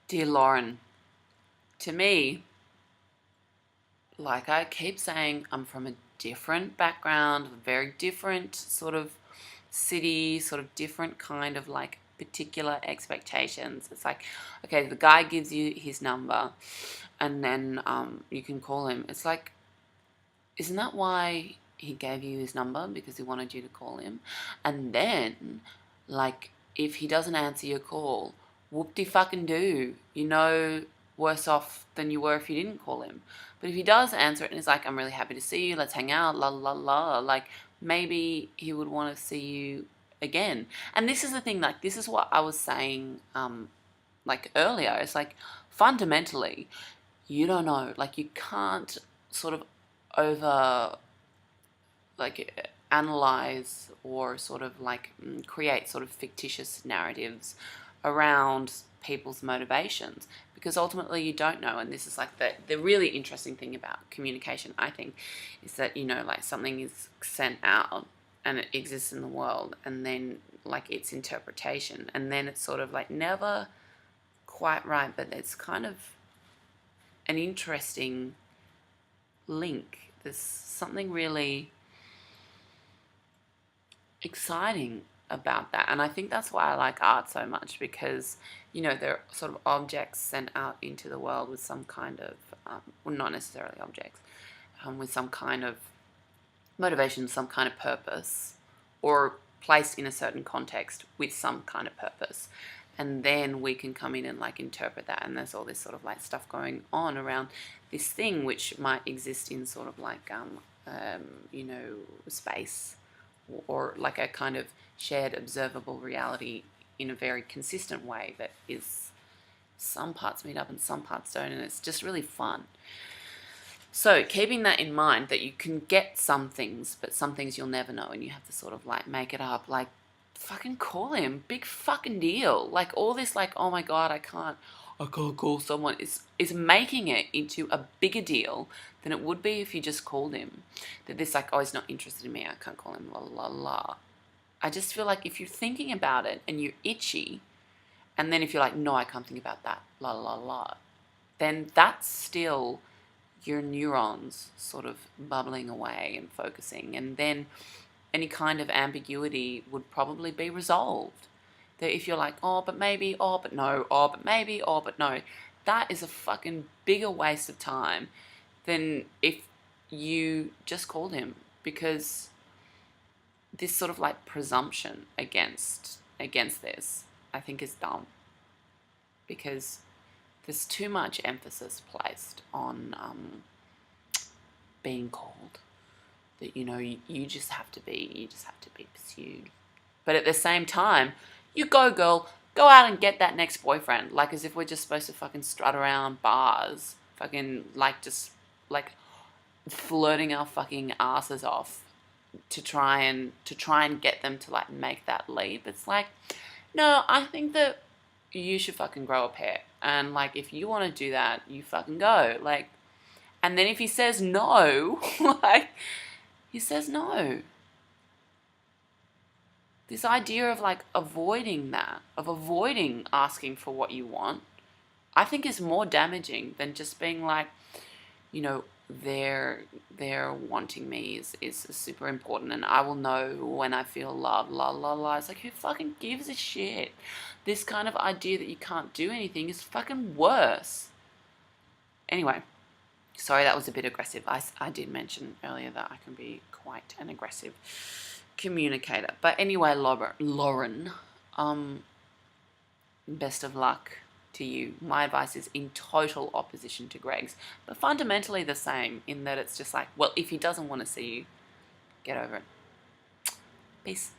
Dear Lauren, to me, like I keep saying, I'm from a different background, a very different sort of city, sort of different kind of like particular expectations. It's like, okay, the guy gives you his number and then you can call him. It's like, isn't that why he gave you his number? Because he wanted you to call him? And then, like, if he doesn't answer your call, whoop-de fucking do. You know, worse off than you were if you didn't call him. But if he does answer it and he's like, I'm really happy to see you, let's hang out, la la la, like, maybe he would want to see you again. And this is the thing, like, this is what I was saying, like, earlier. It's like, fundamentally, you don't know. Like, you can't sort of over like analyze or sort of like create sort of fictitious narratives around people's motivations, because ultimately you don't know. And this is like the really interesting thing about communication, I think, is that, you know, like something is sent out and it exists in the world, and then like its interpretation, and then it's sort of like never quite right, but it's kind of an interesting link. There's something really exciting about that. And I think that's why I like art so much, because, you know, they're sort of objects sent out into the world with some kind of, well, not necessarily objects, with some kind of motivation, some kind of purpose, or placed in a certain context with some kind of purpose. And then we can come in and like interpret that, and there's all this sort of like stuff going on around this thing which might exist in sort of like you know, space, or like a kind of shared observable reality in a very consistent way that is, some parts meet up and some parts don't, and it's just really fun. So keeping that in mind, that you can get some things, but some things you'll never know, and you have to sort of like make it up. Like, fucking call him, big fucking deal. Like all this like, oh my god, I can't call someone, is making it into a bigger deal than it would be if you just called him. That this like, oh, he's not interested in me, I can't call him, la la la. I just feel like if you're thinking about it and you're itchy, and then if you're like, no, I can't think about that, la la la, then that's still your neurons sort of bubbling away and focusing, and then any kind of ambiguity would probably be resolved. That if you're like, oh, but maybe, oh, but no, oh, but maybe, oh, but no, that is a fucking bigger waste of time than if you just called him, because this sort of like presumption against this, I think, is dumb, because there's too much emphasis placed on being called. That, you know, you just have to be pursued. But at the same time, you go, girl, go out and get that next boyfriend. Like, as if we're just supposed to fucking strut around bars, fucking like just like flirting our fucking asses off to try and get them to like make that leap. It's like, no, I think that you should fucking grow a pair. And like, if you want to do that, you fucking go. Like, and then if he says no, like, he says no. This idea of like avoiding that, of avoiding asking for what you want, I think is more damaging than just being like, you know, they're wanting me is super important, and I will know when I feel love, la la la. It's like, who fucking gives a shit? This kind of idea that you can't do anything is fucking worse. Anyway, sorry, that was a bit aggressive. I did mention earlier that I can be quite an aggressive communicator. But anyway, Lauren, best of luck to you. My advice is in total opposition to Greg's, but fundamentally the same, in that it's just like, well, if he doesn't want to see you, get over it. Peace.